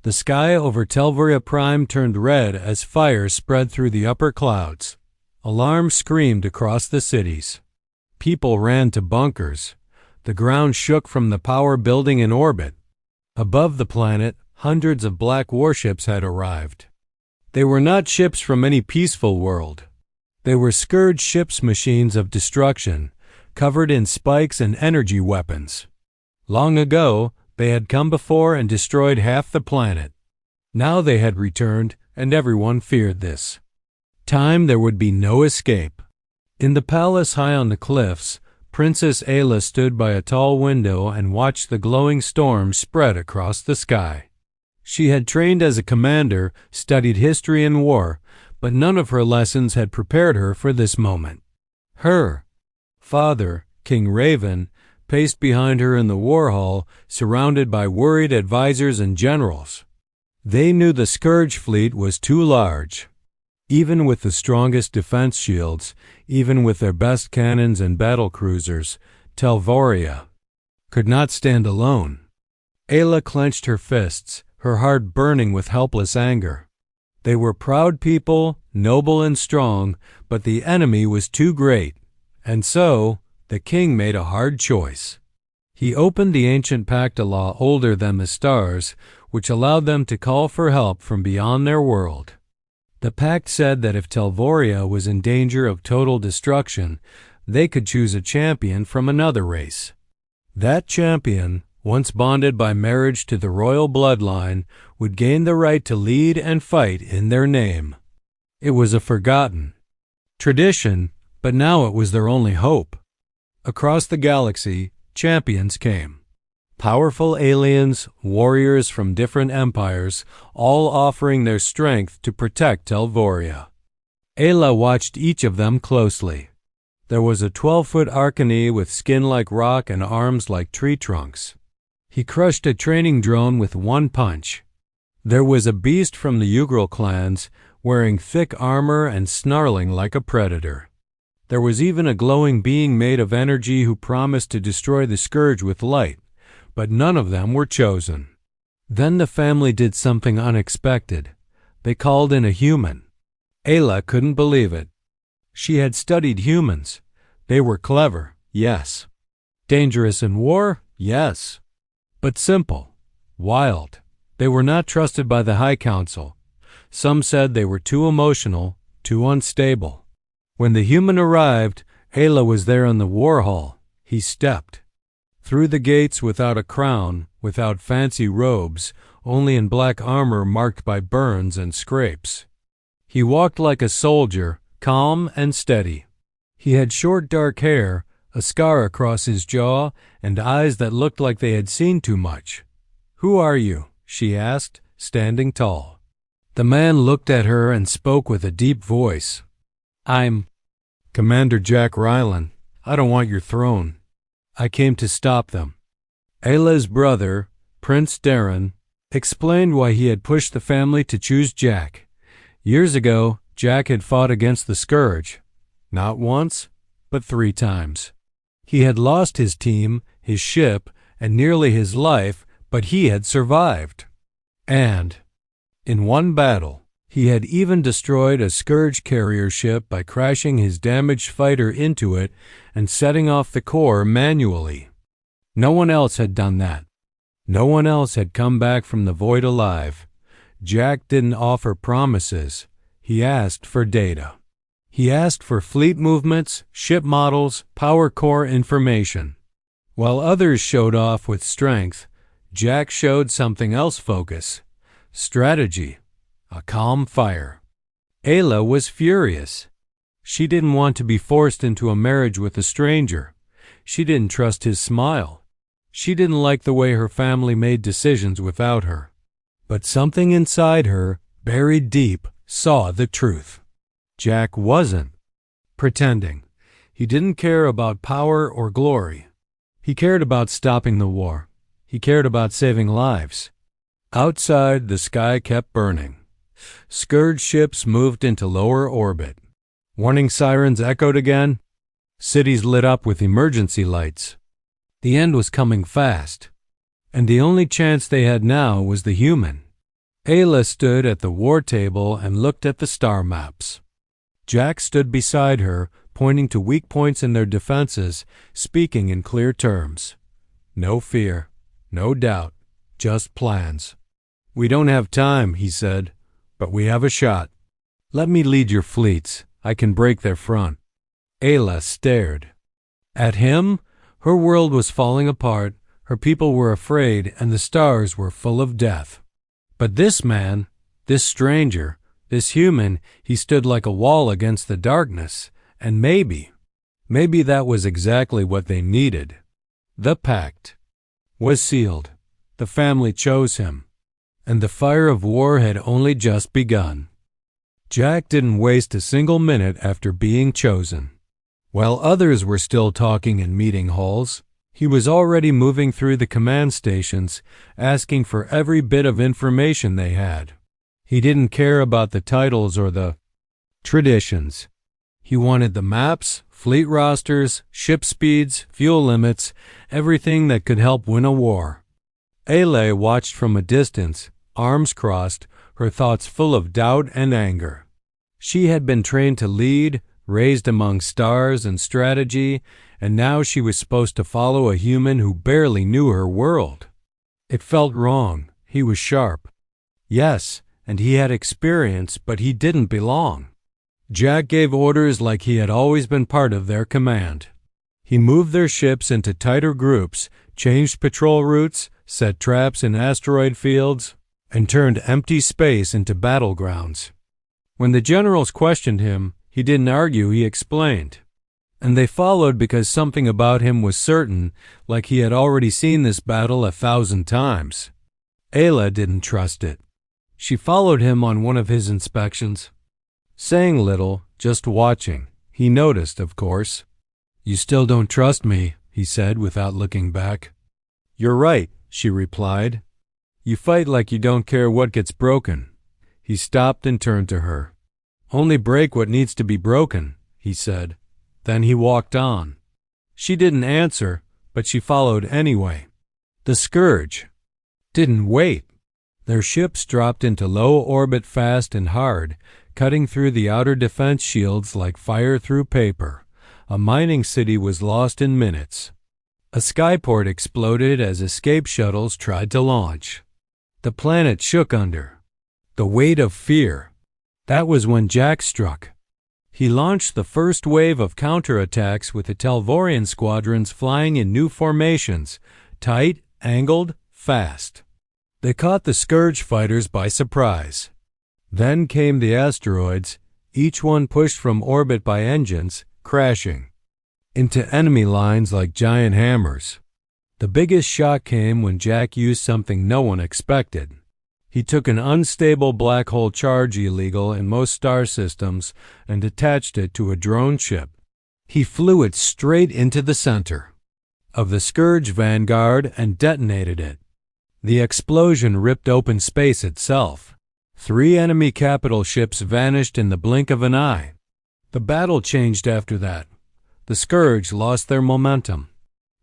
The sky over Telvaria Prime turned red as fire spread through the upper clouds. Alarms screamed across the cities. People ran to bunkers. The ground shook from the power building in orbit. Above the planet, hundreds of black warships had arrived. They were not ships from any peaceful world. They were Scourge ships, machines of destruction, covered in spikes and energy weapons. Long ago, they had come before and destroyed half the planet. Now they had returned, and everyone feared this. Time there would be no escape. In the palace high on the cliffs, Princess Ayla stood by a tall window and watched the glowing storm spread across the sky. She had trained as a commander, studied history and war, but none of her lessons had prepared her for this moment. Her father, King Raven, paced behind her in the war hall, surrounded by worried advisors and generals. They knew the Scourge fleet was too large. Even with the strongest defense shields, even with their best cannons and battle cruisers, Telvaria could not stand alone. Ayla clenched her fists, her heart burning with helpless anger. They were proud people, noble and strong, but the enemy was too great, and so the king made a hard choice. He opened the ancient pact, a law older than the stars, which allowed them to call for help from beyond their world. The pact said that if Telvaria was in danger of total destruction, they could choose a champion from another race. That champion, once bonded by marriage to the royal bloodline, would gain the right to lead and fight in their name. It was a forgotten tradition, but now it was their only hope. Across the galaxy, champions came. Powerful aliens, warriors from different empires, all offering their strength to protect Telvaria. Ayla watched each of them closely. There was a 12-foot Arcany with skin like rock and arms like tree trunks. He crushed a training drone with one punch. There was a beast from the Ugril clans, wearing thick armor and snarling like a predator. There was even a glowing being made of energy who promised to destroy the Scourge with light, but none of them were chosen. Then the family did something unexpected. They called in a human. Ayla couldn't believe it. She had studied humans. They were clever, yes. Dangerous in war, yes. But simple, wild. They were not trusted by the High Council. Some said they were too emotional, too unstable. When the human arrived, Ayla was there in the war hall. He stepped through the gates without a crown, without fancy robes, only in black armor marked by burns and scrapes. He walked like a soldier, calm and steady. He had short dark hair, a scar across his jaw, and eyes that looked like they had seen too much. "Who are you?" she asked, standing tall. The man looked at her and spoke with a deep voice. "I'm Commander Jack Rylan. I don't want your throne. I came to stop them." Ayla's brother, Prince Darren, explained why he had pushed the family to choose Jack. Years ago, Jack had fought against the Scourge. Not once, but 3 times. He had lost his team, his ship, and nearly his life, but he had survived. And in one battle, he had even destroyed a Scourge carrier ship by crashing his damaged fighter into it and setting off the core manually. No one else had done that. No one else had come back from the void alive. Jack didn't offer promises. He asked for data. He asked for fleet movements, ship models, power core information. While others showed off with strength, Jack showed something else: focus, strategy, a calm fire. Ayla was furious. She didn't want to be forced into a marriage with a stranger. She didn't trust his smile. She didn't like the way her family made decisions without her. But something inside her, buried deep, saw the truth. Jack wasn't pretending. He didn't care about power or glory. He cared about stopping the war. He cared about saving lives. Outside, the sky kept burning. Scourge ships moved into lower orbit. Warning sirens echoed again. Cities lit up with emergency lights. The end was coming fast, and the only chance they had now was the human. Ayla stood at the war table and looked at the star maps. Jack stood beside her, pointing to weak points in their defenses, speaking in clear terms. No fear, no doubt, just plans. "We don't have time," he said, "but we have a shot. Let me lead your fleets. I can break their front." Ayla stared. At him, her world was falling apart, her people were afraid, and the stars were full of death. But this man, this stranger, this human, he stood like a wall against the darkness, and maybe that was exactly what they needed. The pact was sealed. The family chose him, and the fire of war had only just begun. Jack didn't waste a single minute after being chosen. While others were still talking in meeting halls, he was already moving through the command stations, asking for every bit of information they had. He didn't care about the titles or the traditions. He wanted the maps, fleet rosters, ship speeds, fuel limits, everything that could help win a war. Ayla watched from a distance, arms crossed, her thoughts full of doubt and anger. She had been trained to lead, raised among stars and strategy, and now she was supposed to follow a human who barely knew her world. It felt wrong. He was sharp. Yes, and he had experience, but he didn't belong. Jack gave orders like he had always been part of their command. He moved their ships into tighter groups, changed patrol routes, set traps in asteroid fields, and turned empty space into battlegrounds. When the generals questioned him, he didn't argue, he explained. And they followed because something about him was certain, like he had already seen this battle 1,000 times. Ayla didn't trust it. She followed him on one of his inspections. Saying little, just watching. He noticed, of course. "You still don't trust me," he said without looking back. "You're right," she replied. "You fight like you don't care what gets broken." He stopped and turned to her. "Only break what needs to be broken," he said. Then he walked on. She didn't answer, but she followed anyway. The Scourge didn't wait. Their ships dropped into low orbit fast and hard, cutting through the outer defense shields like fire through paper. A mining city was lost in minutes. A skyport exploded as escape shuttles tried to launch. The planet shook under the weight of fear. That was when Jack struck. He launched the first wave of counterattacks with the Telvorian squadrons flying in new formations, tight, angled, fast. They caught the Scourge fighters by surprise. Then came the asteroids, each one pushed from orbit by engines, crashing into enemy lines like giant hammers. The biggest shock came when Jack used something no one expected. He took an unstable black hole charge illegal in most star systems and attached it to a drone ship. He flew it straight into the center of the Scourge vanguard and detonated it. The explosion ripped open space itself. 3 enemy capital ships vanished in the blink of an eye. The battle changed after that. The Scourge lost their momentum.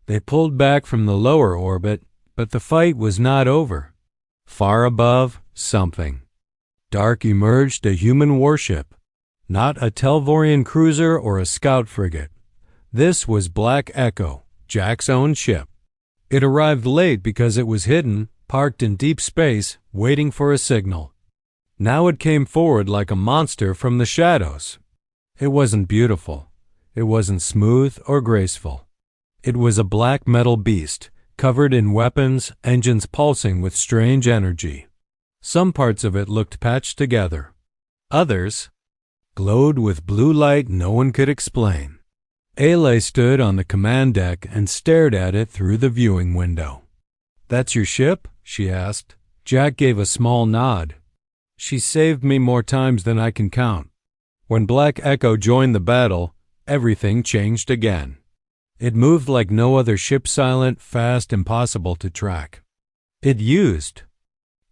They pulled back from the lower orbit, but the fight was not over. Far above, something dark emerged, a human warship. Not a Telvorian cruiser or a scout frigate. This was Black Echo, Jack's own ship. It arrived late because it was hidden, parked in deep space, waiting for a signal. Now it came forward like a monster from the shadows. It wasn't beautiful. It wasn't smooth or graceful. It was a black metal beast, covered in weapons, engines pulsing with strange energy. Some parts of it looked patched together. Others glowed with blue light no one could explain. Ayla stood on the command deck and stared at it through the viewing window. "That's your ship?" she asked. Jack gave a small nod. "She saved me more times than I can count." When Black Echo joined the battle, everything changed again. It moved like no other ship, silent, fast, impossible to track. It used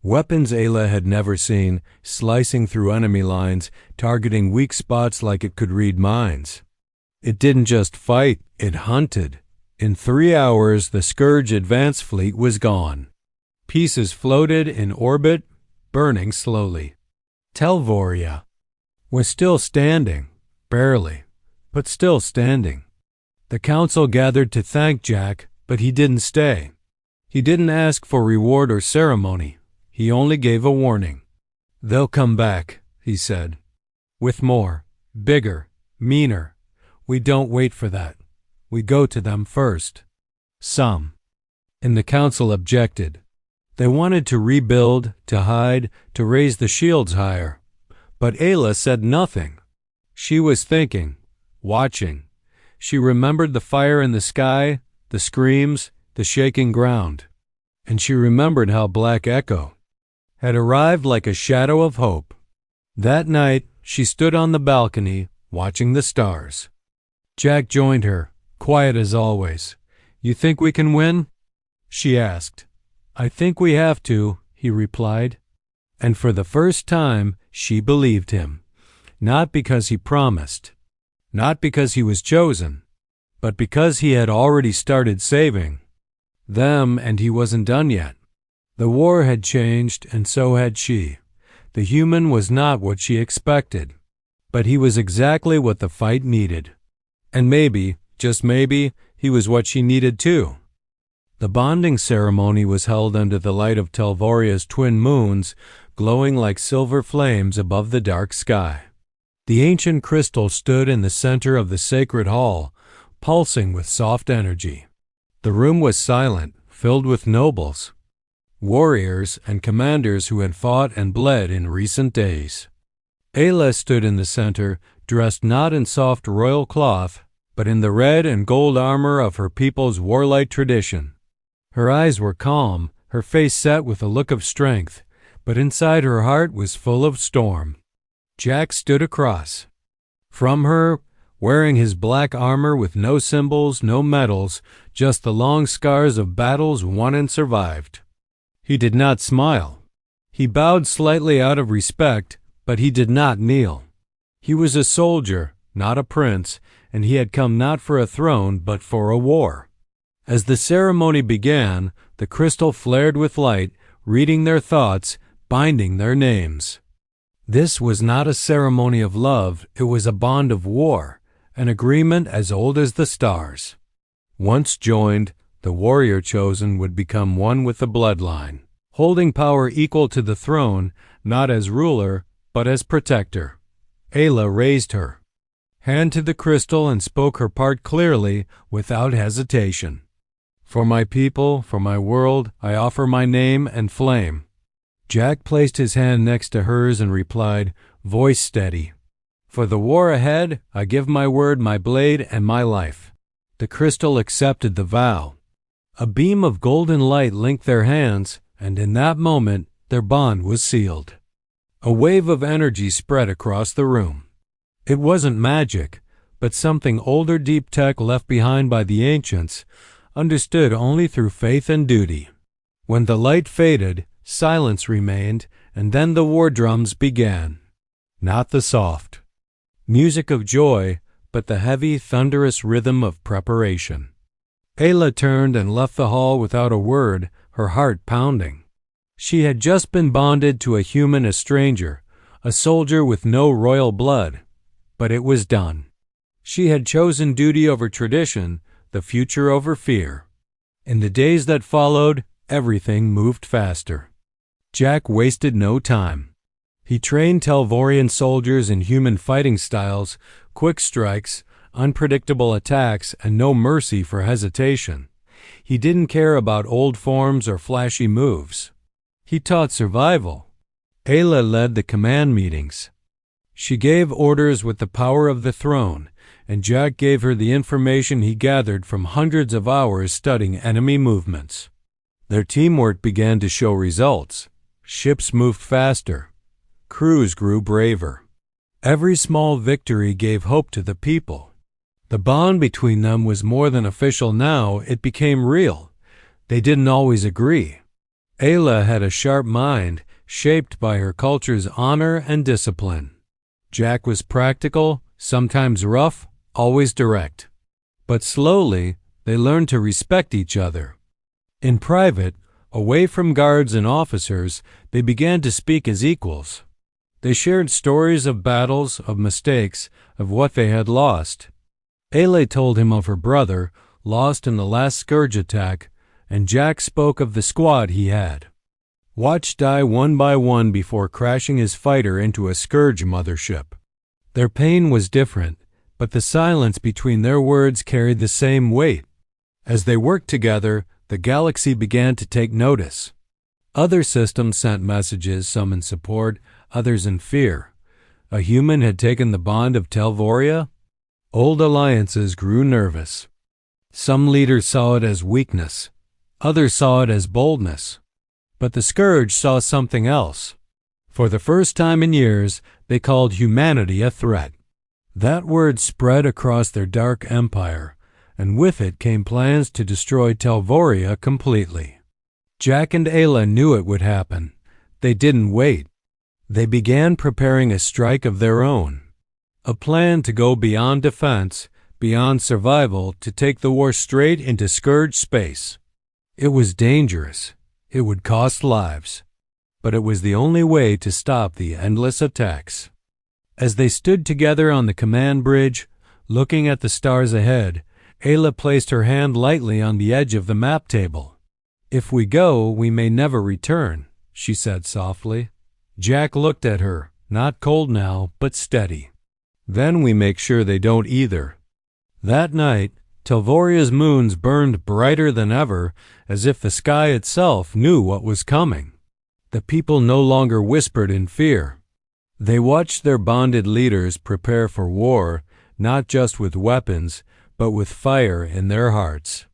weapons Ayla had never seen, slicing through enemy lines, targeting weak spots like it could read minds. It didn't just fight, it hunted. In 3 hours, the Scourge advance fleet was gone. Pieces floated in orbit, burning slowly. Telvoria was still standing, barely, but still standing. The council gathered to thank Jack, but he didn't stay. He didn't ask for reward or ceremony. He only gave a warning. "They'll come back," he said. "With more, bigger, meaner. We don't wait for that. We go to them first." Some in the council objected. They wanted to rebuild, to hide, to raise the shields higher. But Ayla said nothing. She was thinking, watching. She remembered the fire in the sky, the screams, the shaking ground. And she remembered how Black Echo had arrived like a shadow of hope. That night, she stood on the balcony, watching the stars. Jack joined her, quiet as always. "You think we can win?" she asked. "I think we have to," he replied. And for the first time, she believed him. Not because he promised, not because he was chosen, but because he had already started saving them, and he wasn't done yet. The war had changed, and so had she. The human was not what she expected, but he was exactly what the fight needed. And maybe, just maybe, he was what she needed too. The bonding ceremony was held under the light of Telvoria's twin moons, glowing like silver flames above the dark sky. The ancient crystal stood in the center of the sacred hall, pulsing with soft energy. The room was silent, filled with nobles, warriors, and commanders who had fought and bled in recent days. Ayla stood in the center, dressed not in soft royal cloth, but in the red and gold armor of her people's warlike tradition. Her eyes were calm, her face set with a look of strength, but inside her heart was full of storm. Jack stood across from her, wearing his black armor with no symbols, no medals, just the long scars of battles won and survived. He did not smile. He bowed slightly out of respect, but he did not kneel. He was a soldier, not a prince, and he had come not for a throne, but for a war. As the ceremony began, the crystal flared with light, reading their thoughts, binding their names. This was not a ceremony of love, it was a bond of war, an agreement as old as the stars. Once joined, the warrior chosen would become one with the bloodline, holding power equal to the throne, not as ruler, but as protector. Ayla raised her hand to the crystal and spoke her part clearly, without hesitation. "For my people, for my world, I offer my name and flame." Jack placed his hand next to hers and replied, voice steady, "For the war ahead, I give my word, my blade, and my life." The crystal accepted the vow. A beam of golden light linked their hands, and in that moment, their bond was sealed. A wave of energy spread across the room. It wasn't magic, but something older deep tech left behind by the ancients, understood only through faith and duty. When the light faded, silence remained, and then the war drums began. Not the soft music of joy, but the heavy, thunderous rhythm of preparation. Ayla turned and left the hall without a word, her heart pounding. She had just been bonded to a human, a stranger, a soldier with no royal blood. But it was done. She had chosen duty over tradition, the future over fear. In the days that followed, everything moved faster. Jack wasted no time. He trained Telvorian soldiers in human fighting styles, quick strikes, unpredictable attacks, and no mercy for hesitation. He didn't care about old forms or flashy moves. He taught survival. Ayla led the command meetings. She gave orders with the power of the throne, and Jack gave her the information he gathered from hundreds of hours studying enemy movements. Their teamwork began to show results. Ships moved faster. Crews grew braver. Every small victory gave hope to the people. The bond between them was more than official now, it became real. They didn't always agree. Ayla had a sharp mind, shaped by her culture's honor and discipline. Jack was practical, sometimes rough, always direct. But slowly, they learned to respect each other. In private, Away from guards and officers, they began to speak as equals. They shared stories of battles, of mistakes, of what they had lost. Ayla told him of her brother, lost in the last Scourge attack, and Jack spoke of the squad he had watched die one by one before crashing his fighter into a Scourge mothership. Their pain was different, but the silence between their words carried the same weight. As they worked together, the galaxy began to take notice. Other systems sent messages, some in support, others in fear. A human had taken the bond of Telvoria? Old alliances grew nervous. Some leaders saw it as weakness. Others saw it as boldness. But the Scourge saw something else. For the first time in years, they called humanity a threat. That word spread across their dark empire, and with it came plans to destroy Telvoria completely. Jack and Ayla knew it would happen. They didn't wait. They began preparing a strike of their own. A plan to go beyond defense, beyond survival, to take the war straight into Scourge space. It was dangerous. It would cost lives. But it was the only way to stop the endless attacks. As they stood together on the command bridge, looking at the stars ahead, Ayla placed her hand lightly on the edge of the map table. "If we go, we may never return," she said softly. Jack looked at her, not cold now, but steady. "Then we make sure they don't either." That night, Telvoria's moons burned brighter than ever, as if the sky itself knew what was coming. The people no longer whispered in fear. They watched their bonded leaders prepare for war, not just with weapons, but with fire in their hearts.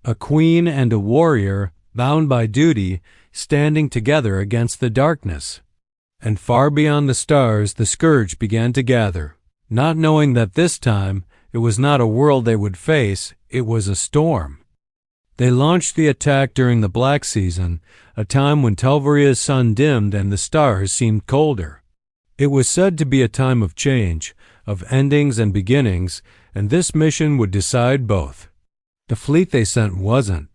A queen and a warrior, bound by duty, standing together against the darkness. And far beyond the stars, the Scourge began to gather, not knowing that this time it was not a world they would face, it was a storm. They launched the attack during the Black Season, a time when Telvoria's sun dimmed and the stars seemed colder. It was said to be a time of change, of endings and beginnings, and this mission would decide both. The fleet they sent wasn't.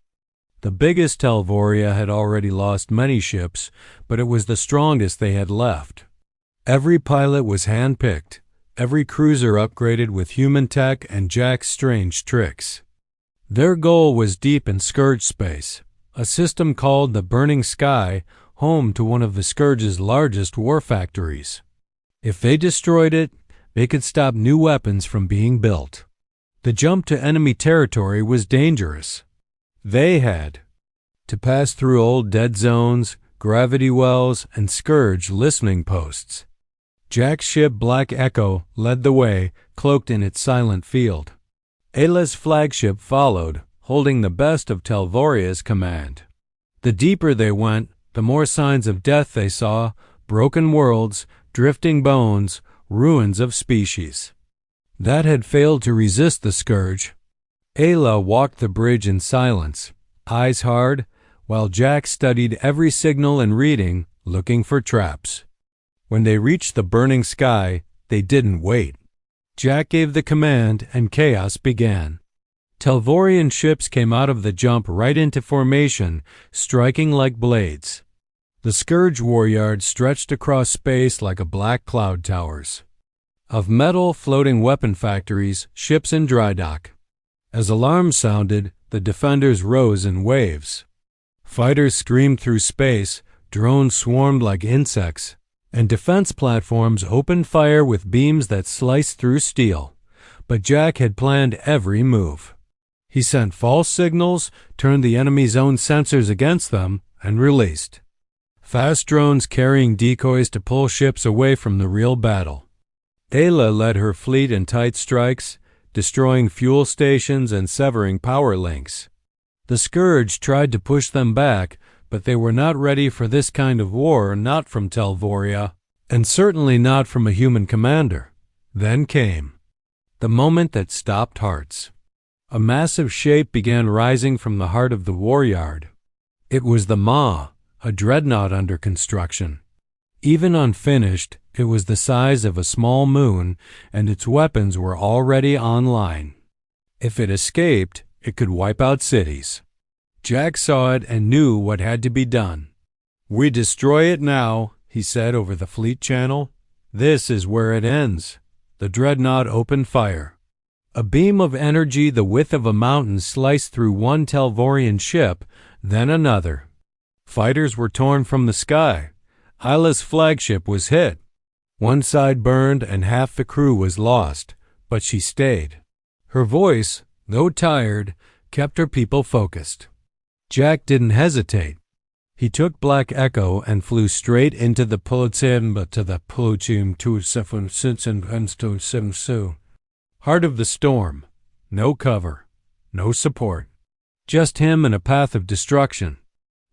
The biggest Telvoria had already lost many ships, but it was the strongest they had left. Every pilot was hand-picked, every cruiser upgraded with human tech and Jack's strange tricks. Their goal was deep in Scourge space, a system called the Burning Sky, home to one of the Scourge's largest war factories. If they destroyed it, they could stop new weapons from being built. The jump to enemy territory was dangerous. They had to pass through old dead zones, gravity wells, and Scourge listening posts. Jack's ship Black Echo led the way, cloaked in its silent field. Ayla's flagship followed, holding the best of Telvoria's command. The deeper they went, the more signs of death they saw, broken worlds, drifting bones, ruins of species that had failed to resist the Scourge. Ayla walked the bridge in silence, eyes hard, while Jack studied every signal and reading, looking for traps. When they reached the Burning Sky, they didn't wait. Jack gave the command, and chaos began. Telvorian ships came out of the jump right into formation, striking like blades. The Scourge waryard stretched across space like a black cloud towers. Of metal, floating weapon factories, ships in dry dock. As alarms sounded, the defenders rose in waves. Fighters screamed through space, drones swarmed like insects, and defense platforms opened fire with beams that sliced through steel. But Jack had planned every move. He sent false signals, turned the enemy's own sensors against them, and released fast drones carrying decoys to pull ships away from the real battle. Ayla led her fleet in tight strikes, destroying fuel stations and severing power links. The Scourge tried to push them back, but they were not ready for this kind of war, not from Telvoria, and certainly not from a human commander. Then came the moment that stopped hearts. A massive shape began rising from the heart of the waryard. It was the Maw, a dreadnought under construction. Even unfinished, it was the size of a small moon, and its weapons were already online. If it escaped, it could wipe out cities. Jack saw it and knew what had to be done. "We destroy it now," he said over the fleet channel. "This is where it ends." The dreadnought opened fire. A beam of energy the width of a mountain sliced through one Telvorian ship, then another. Fighters were torn from the sky. Isla's flagship was hit. One side burned and half the crew was lost, but she stayed. Her voice, though tired, kept her people focused. Jack didn't hesitate. He took Black Echo and flew straight into the heart of the storm. No cover, no support. Just him and a path of destruction.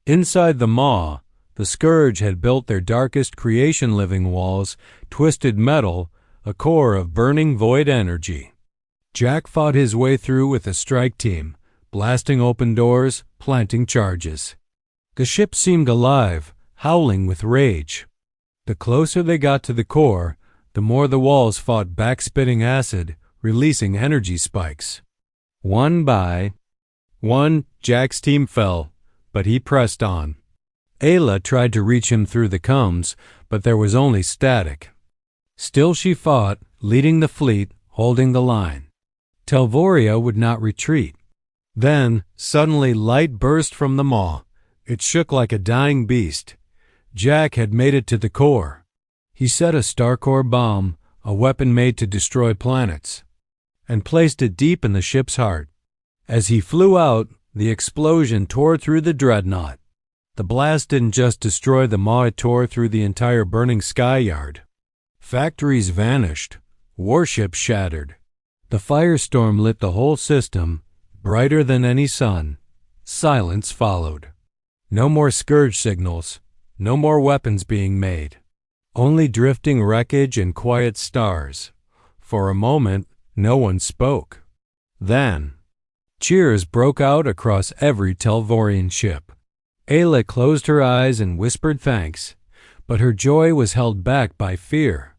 Inside the maw, the Scourge had built their darkest creation living walls, twisted metal, a core of burning void energy. Jack fought his way through with a strike team, blasting open doors, planting charges. The ship seemed alive, howling with rage. The closer they got to the core, the more the walls fought back spitting acid, releasing energy spikes. One by one, Jack's team fell, but he pressed on. Ayla tried to reach him through the combs, but there was only static. Still she fought, leading the fleet, holding the line. Telvoria would not retreat. Then, suddenly light burst from the maw. It shook like a dying beast. Jack had made it to the core. He set a Starcore bomb, a weapon made to destroy planets, and placed it deep in the ship's heart. As he flew out, the explosion tore through the dreadnought. The blast didn't just destroy the maw, it tore through the entire burning sky yard. Factories vanished. Warships shattered. The firestorm lit the whole system, brighter than any sun. Silence followed. No more Scourge signals, no more weapons being made. Only drifting wreckage and quiet stars. For a moment, no one spoke. Then, cheers broke out across every Telvorian ship. Ayla closed her eyes and whispered thanks, but her joy was held back by fear.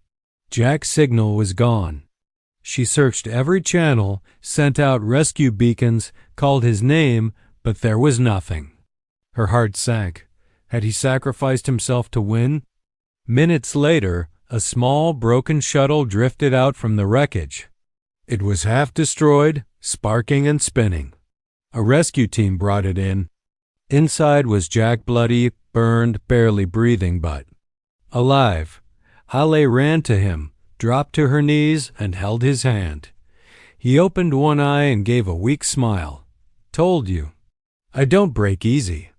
Jack's signal was gone. She searched every channel, sent out rescue beacons, called his name, but there was nothing. Her heart sank. Had he sacrificed himself to win? Minutes later, a small, broken shuttle drifted out from the wreckage. It was half destroyed, sparking and spinning. A rescue team brought it in. Inside was Jack, bloody, burned, barely breathing, but alive. Halle ran to him, dropped to her knees, and held his hand. He opened one eye and gave a weak smile. "Told you. I don't break easy."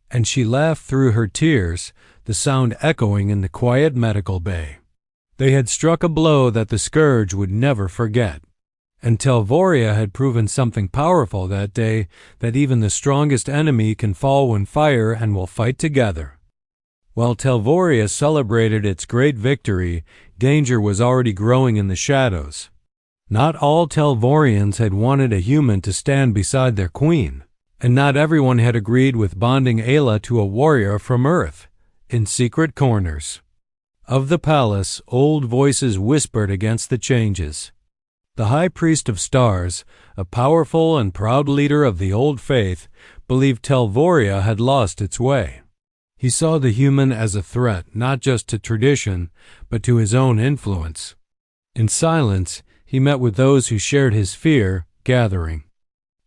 And she laughed through her tears, the sound echoing in the quiet medical bay. They had struck a blow that the Scourge would never forget. And Telvoria had proven something powerful that day, that even the strongest enemy can fall when fire and will fight together. While Telvoria celebrated its great victory, danger was already growing in the shadows. Not all Telvorians had wanted a human to stand beside their queen, and not everyone had agreed with bonding Ayla to a warrior from Earth. In secret corners of the palace, old voices whispered against the changes. The High Priest of Stars, a powerful and proud leader of the old faith, believed Telvoria had lost its way. He saw the human as a threat not just to tradition, but to his own influence. In silence, he met with those who shared his fear, gathering.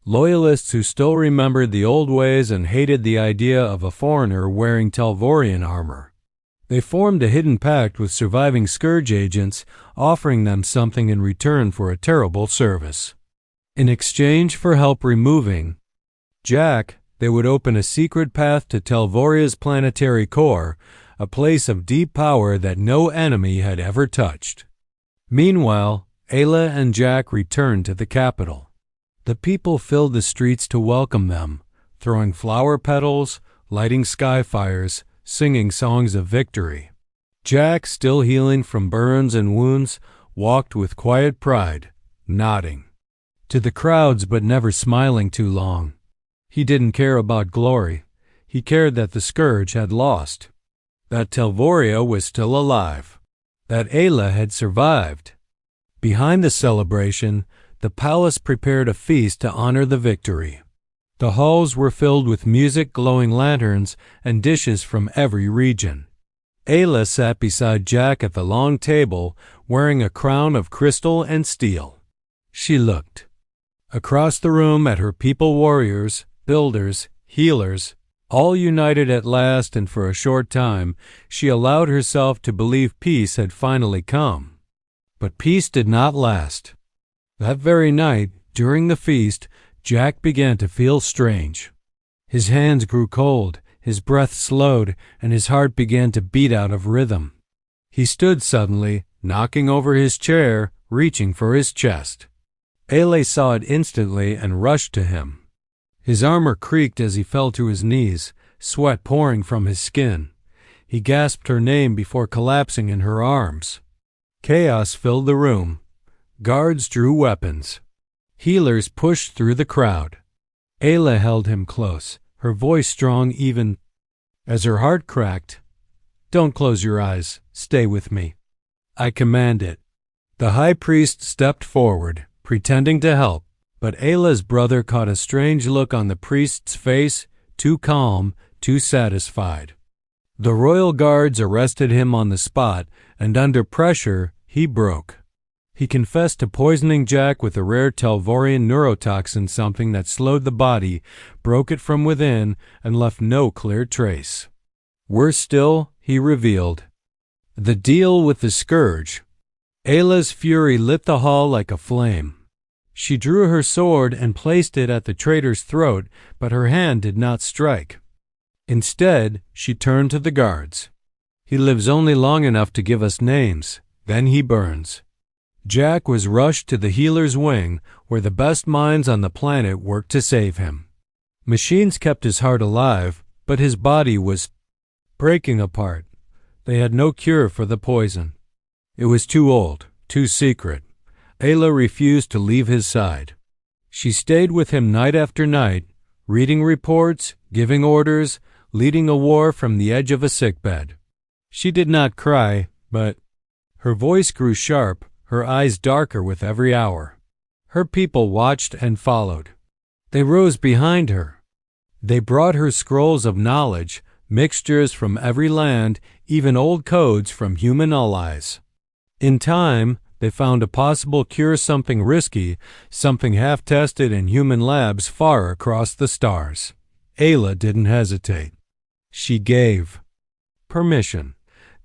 Loyalists who still remembered the old ways and hated the idea of a foreigner wearing Telvorian armor. They formed a hidden pact with surviving Scourge agents, offering them something in return for a terrible service. In exchange for help removing Jack, they would open a secret path to Telvoria's planetary core, a place of deep power that no enemy had ever touched. Meanwhile, Ayla and Jack returned to the capital. The people filled the streets to welcome them, throwing flower petals, lighting sky fires, singing songs of victory. Jack, still healing from burns and wounds, walked with quiet pride, nodding to the crowds but never smiling too long. He didn't care about glory. He cared that the Scourge had lost, that Telvoria was still alive, that Ayla had survived. Behind the celebration, the palace prepared a feast to honor the victory. The halls were filled with music, glowing lanterns, and dishes from every region. Ayla sat beside Jack at the long table, wearing a crown of crystal and steel. She looked across the room at her people, warriors, builders, healers, all united at last, and for a short time she allowed herself to believe peace had finally come. But peace did not last. That very night, during the feast, Jack began to feel strange. His hands grew cold, his breath slowed, and his heart began to beat out of rhythm. He stood suddenly, knocking over his chair, reaching for his chest. Ayla saw it instantly and rushed to him. His armor creaked as he fell to his knees, sweat pouring from his skin. He gasped her name before collapsing in her arms. Chaos filled the room. Guards drew weapons. Healers pushed through the crowd. Ayla held him close, her voice strong even as her heart cracked. "Don't close your eyes. Stay with me," I commanded. The high priest stepped forward, pretending to help, but Ayla's brother caught a strange look on the priest's face, too calm, too satisfied. The royal guards arrested him on the spot, and under pressure, he broke. He confessed to poisoning Jack with a rare Telvorian neurotoxin, something that slowed the body, broke it from within, and left no clear trace. Worse still, he revealed the deal with the Scourge. Ayla's fury lit the hall like a flame. She drew her sword and placed it at the traitor's throat, but her hand did not strike. Instead, she turned to the guards. "He lives only long enough to give us names, then he burns." Jack was rushed to the healer's wing, where the best minds on the planet worked to save him. Machines kept his heart alive, but his body was breaking apart. They had no cure for the poison. It was too old, too secret. Ayla refused to leave his side. She stayed with him night after night, reading reports, giving orders, leading a war from the edge of a sickbed. She did not cry, but her voice grew sharp, her eyes darker with every hour. Her people watched and followed. They rose behind her. They brought her scrolls of knowledge, mixtures from every land, even old codes from human allies. In time, they found a possible cure, something risky, something half-tested in human labs far across the stars. Ayla didn't hesitate. She gave permission.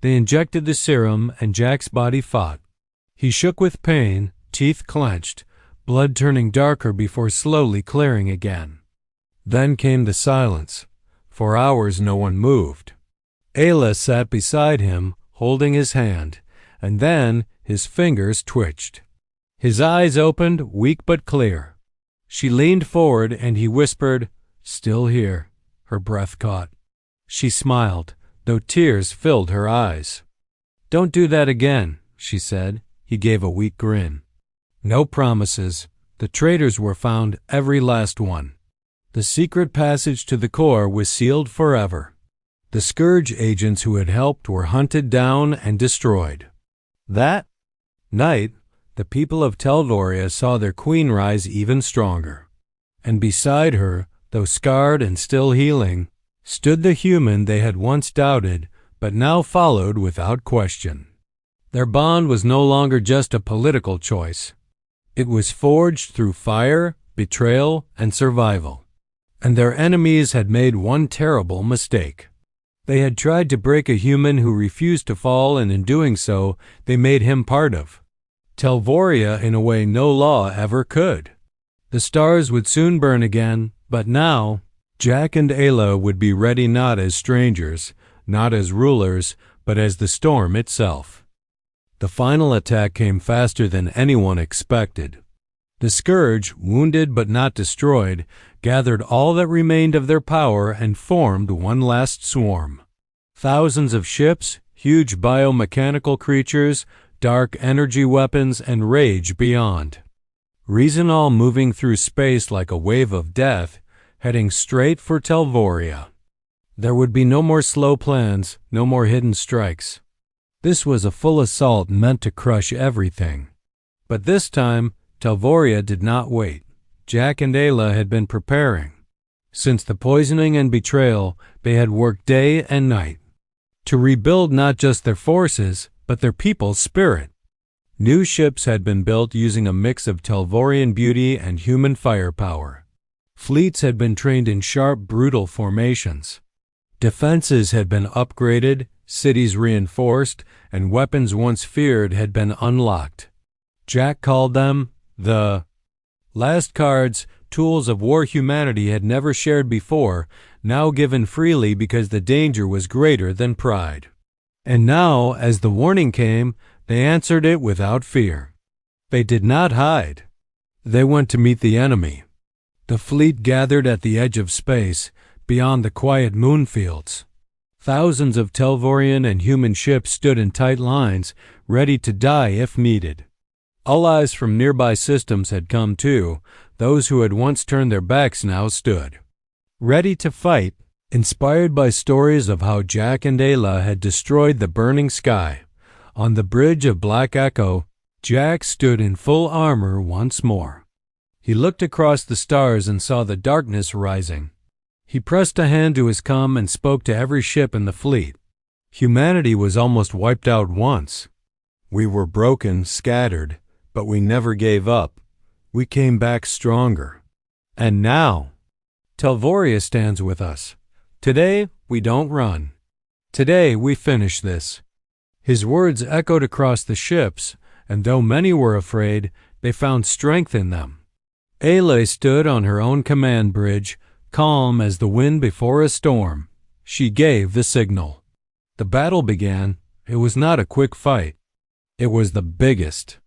They injected the serum, and Jack's body fought. He shook with pain, teeth clenched, blood turning darker before slowly clearing again. Then came the silence. For hours no one moved. Ayla sat beside him, holding his hand, and then his fingers twitched. His eyes opened, weak but clear. She leaned forward and he whispered, "Still here." Her breath caught. She smiled, though tears filled her eyes. "Don't do that again," she said. He gave a weak grin. "No promises. The traitors were found, every last one. The secret passage to the core was sealed forever. The Scourge agents who had helped were hunted down and destroyed." That night, the people of Telvoria saw their queen rise even stronger. And beside her, though scarred and still healing, stood the human they had once doubted, but now followed without question. Their bond was no longer just a political choice. It was forged through fire, betrayal, and survival. And their enemies had made one terrible mistake. They had tried to break a human who refused to fall, and in doing so, they made him part of Telvoria in a way no law ever could. The stars would soon burn again, but now Jack and Ayla would be ready not as strangers, not as rulers, but as the storm itself. The final attack came faster than anyone expected. The Scourge, wounded but not destroyed, gathered all that remained of their power and formed one last swarm. Thousands of ships, huge biomechanical creatures, dark energy weapons, and rage beyond. Reason all moving through space like a wave of death, heading straight for Telvoria. There would be no more slow plans, no more hidden strikes. This was a full assault meant to crush everything. But this time, Telvoria did not wait. Jack and Ayla had been preparing. Since the poisoning and betrayal, they had worked day and night to rebuild not just their forces, but their people's spirit. New ships had been built using a mix of Telvorian beauty and human firepower. Fleets had been trained in sharp, brutal formations. Defenses had been upgraded, cities reinforced, and weapons once feared had been unlocked. Jack called them the last cards, tools of war humanity had never shared before, now given freely because the danger was greater than pride. And now, as the warning came, they answered it without fear. They did not hide. They went to meet the enemy. The fleet gathered at the edge of space, beyond the quiet moonfields. Thousands of Telvorian and human ships stood in tight lines, ready to die if needed. Allies from nearby systems had come too. Those who had once turned their backs now stood, ready to fight, inspired by stories of how Jack and Ayla had destroyed the burning sky. On the bridge of Black Echo, Jack stood in full armor once more. He looked across the stars and saw the darkness rising. He pressed a hand to his comm and spoke to every ship in the fleet. Humanity was almost wiped out once. We were broken, scattered, but we never gave up. We came back stronger. And now, Telvoria stands with us. Today, we don't run. Today, we finish this. His words echoed across the ships, and though many were afraid, they found strength in them. Ayla stood on her own command bridge, calm as the wind before a storm. She gave the signal. The battle began. It was not a quick fight. It was the biggest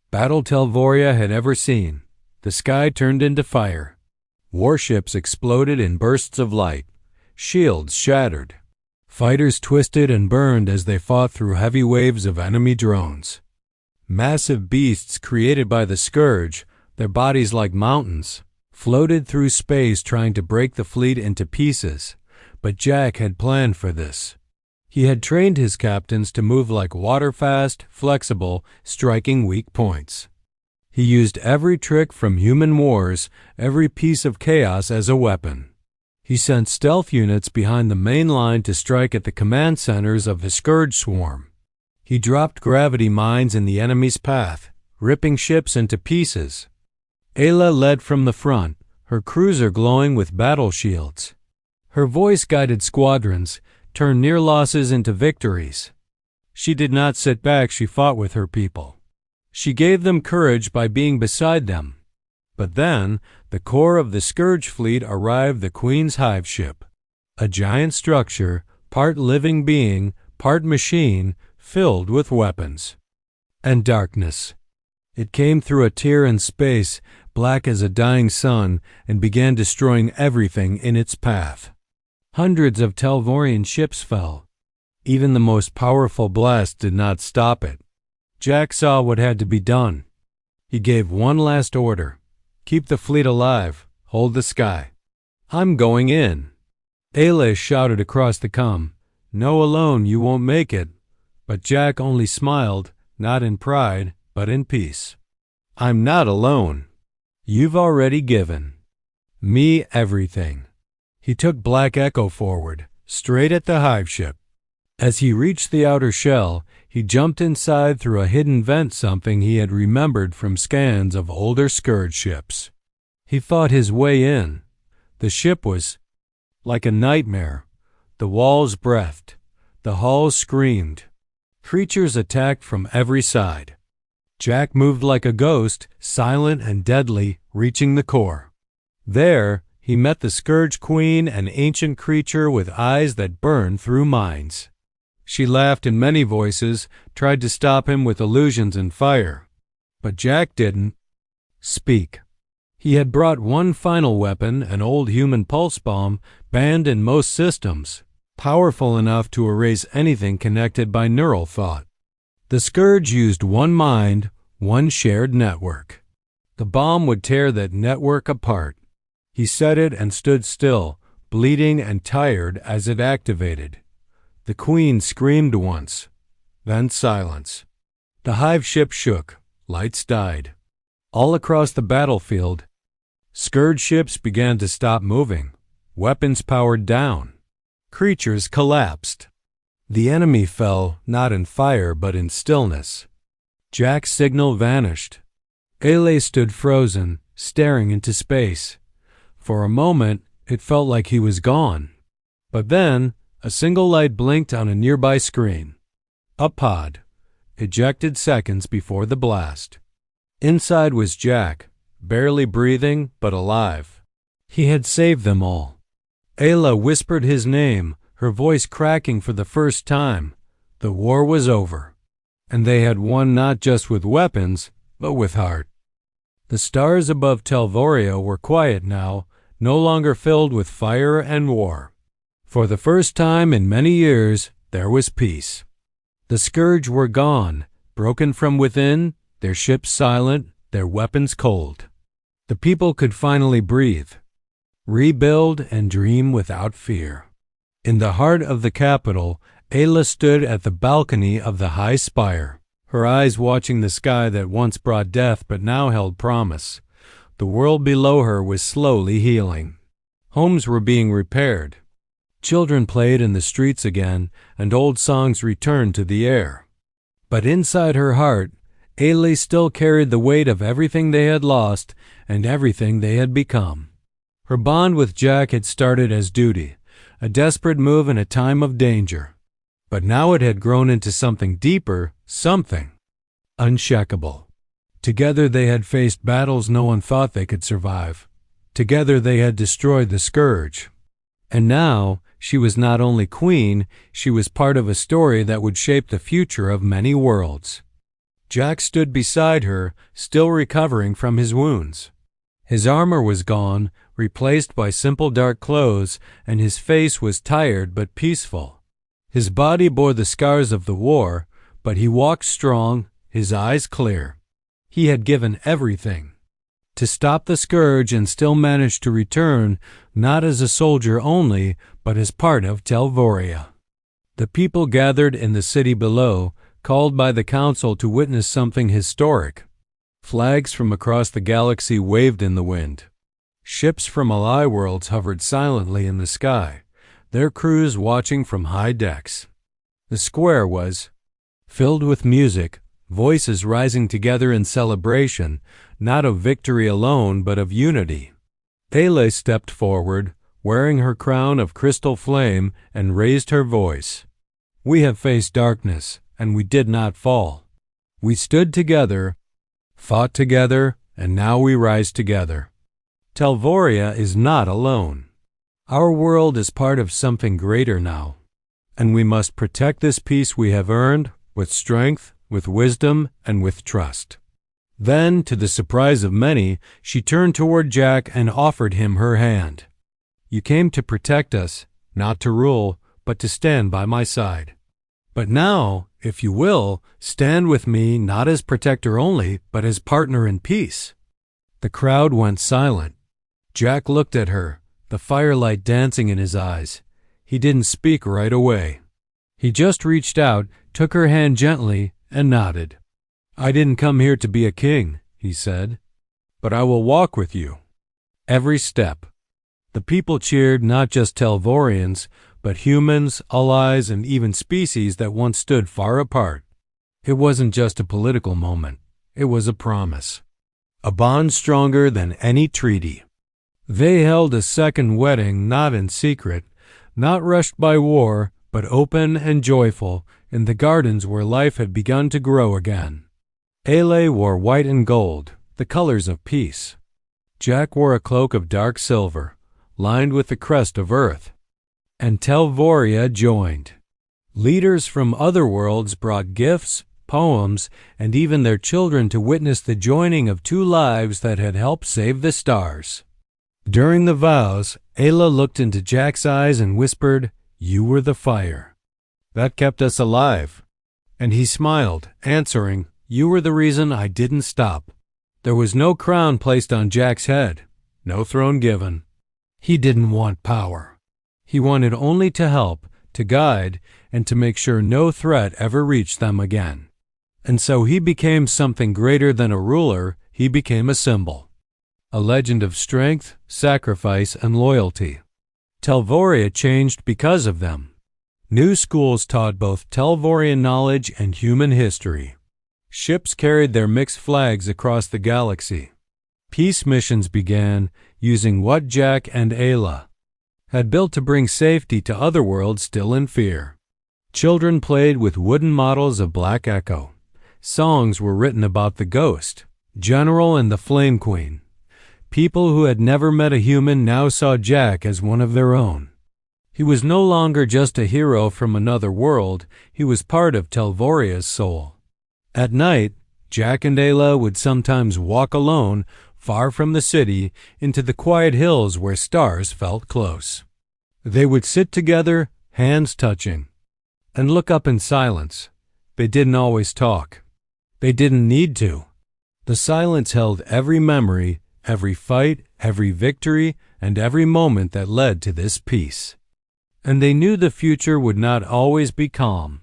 battle Telvoria had ever seen. The sky turned into fire. Warships exploded in bursts of light. Shields shattered. Fighters twisted and burned as they fought through heavy waves of enemy drones. Massive beasts created by the Scourge, their bodies like mountains, floated through space trying to break the fleet into pieces. But Jack had planned for this. He had trained his captains to move like water-fast, flexible, striking weak points. He used every trick from human wars, every piece of chaos as a weapon. He sent stealth units behind the main line to strike at the command centers of the Scourge swarm. He dropped gravity mines in the enemy's path, ripping ships into pieces. Ayla led from the front, her cruiser glowing with battle shields. Her voice guided squadrons, turned near losses into victories. She did not sit back, she fought with her people. She gave them courage by being beside them. But then, the core of the Scourge fleet arrived, the Queen's Hive ship. A giant structure, part living being, part machine, filled with weapons. And darkness. It came through a tear in space, black as a dying sun, and began destroying everything in its path. Hundreds of Telvorian ships fell. Even the most powerful blast did not stop it. Jack saw what had to be done. He gave one last order. Keep the fleet alive. Hold the sky. I'm going in. Ayla shouted across the comm. No, alone you won't make it. But Jack only smiled, not in pride, but in peace. I'm not alone. You've already given me everything. He took Black Echo forward, straight at the hive ship. As he reached the outer shell, he jumped inside through a hidden vent, something he had remembered from scans of older Scourge ships. He fought his way in. The ship was like a nightmare. The walls breathed. The halls screamed. Creatures attacked from every side. Jack moved like a ghost, silent and deadly, reaching the core. There, he met the Scourge Queen, an ancient creature with eyes that burned through minds. She laughed in many voices, tried to stop him with illusions and fire. But Jack didn't speak. He had brought one final weapon, an old human pulse bomb, banned in most systems, powerful enough to erase anything connected by neural thought. The Scourge used one mind, one shared network. The bomb would tear that network apart. He set it and stood still, bleeding and tired as it activated. The Queen screamed once, then silence. The hive ship shook, lights died. All across the battlefield, Scourge ships began to stop moving. weapons powered down. Creatures collapsed. The enemy fell, not in fire but in stillness. Jack's signal vanished. Ele stood frozen, staring into space. For a moment, it felt like he was gone. But then, a single light blinked on a nearby screen. A pod, ejected seconds before the blast. Inside was Jack, barely breathing but alive. He had saved them all. Ayla whispered his name, her voice cracking for the first time. The war was over, and they had won not just with weapons, but with heart. The stars above Telvoria were quiet now, no longer filled with fire and war. For the first time in many years, there was peace. The Scourge were gone, broken from within, their ships silent, their weapons cold. The people could finally breathe, rebuild, and dream without fear. In the heart of the capital, Ayla stood at the balcony of the high spire, her eyes watching the sky that once brought death but now held promise. The world below her was slowly healing. Homes were being repaired. Children played in the streets again, and old songs returned to the air. But inside her heart, Ayla still carried the weight of everything they had lost and everything they had become. Her bond with Jack had started as duty, a desperate move in a time of danger. But now it had grown into something deeper, something unshakable. Together they had faced battles no one thought they could survive. Together they had destroyed the Scourge. And now, she was not only queen, she was part of a story that would shape the future of many worlds. Jack stood beside her, still recovering from his wounds. His armor was gone, replaced by simple dark clothes, and his face was tired but peaceful. His body bore the scars of the war, but he walked strong, his eyes clear. He had given everything to stop the Scourge and still managed to return, not as a soldier only, but as part of Telvoria. The people gathered in the city below, called by the council to witness something historic. Flags from across the galaxy waved in the wind. Ships from ally worlds hovered silently in the sky, their crews watching from high decks. The square was filled with music, voices rising together in celebration, not of victory alone, but of unity. Ayla stepped forward, wearing her crown of crystal flame, and raised her voice. We have faced darkness, and we did not fall. We stood together, fought together, and now we rise together. Telvoria is not alone. Our world is part of something greater now, and we must protect this peace we have earned with strength, with wisdom, and with trust. Then, to the surprise of many, she turned toward Jack and offered him her hand. You came to protect us, not to rule, but to stand by my side. But now, if you will, stand with me not as protector only, but as partner in peace. The crowd went silent. Jack looked at her, the firelight dancing in his eyes. He didn't speak right away. He just reached out, took her hand gently, and nodded. I didn't come here to be a king, he said, but I will walk with you. Every step. The people cheered, not just Telvorians, but humans, allies, and even species that once stood far apart. It wasn't just a political moment. It was a promise. A bond stronger than any treaty. They held a second wedding not in secret, not rushed by war, but open and joyful, in the gardens where life had begun to grow again. Ayla wore white and gold, the colors of peace. Jack wore a cloak of dark silver, lined with the crest of earth. And Telvoria joined. Leaders from other worlds brought gifts, poems, and even their children to witness the joining of two lives that had helped save the stars. During the vows, Ayla looked into Jack's eyes and whispered, You were the fire. That kept us alive. And he smiled, answering, You were the reason I didn't stop. There was no crown placed on Jack's head, no throne given. He didn't want power. He wanted only to help, to guide, and to make sure no threat ever reached them again. And so he became something greater than a ruler. He became a symbol. A legend of strength, sacrifice, and loyalty. Telvoria changed because of them. New schools taught both Telvorian knowledge and human history. Ships carried their mixed flags across the galaxy. Peace missions began using what Jack and Ayla had built to bring safety to other worlds still in fear. Children played with wooden models of Black Echo. Songs were written about the Ghost, General, and the Flame Queen. People who had never met a human now saw Jack as one of their own. He was no longer just a hero from another world, he was part of Telvoria's soul. At night, Jack and Ayla would sometimes walk alone, far from the city, into the quiet hills where stars felt close. They would sit together, hands touching, and look up in silence. They didn't always talk. They didn't need to. The silence held every memory, every fight, every victory, and every moment that led to this peace. And they knew the future would not always be calm.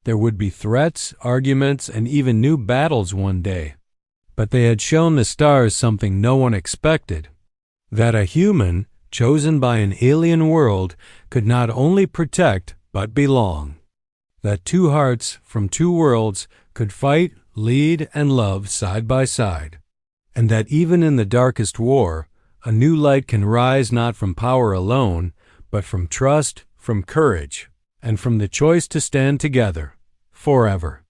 There would be threats, arguments, and even new battles one day. But they had shown the stars something no one expected, that a human, chosen by an alien world, could not only protect but belong. That two hearts from two worlds could fight, lead, and love side by side. And that even in the darkest war, a new light can rise not from power alone, but from trust, from courage, and from the choice to stand together, forever.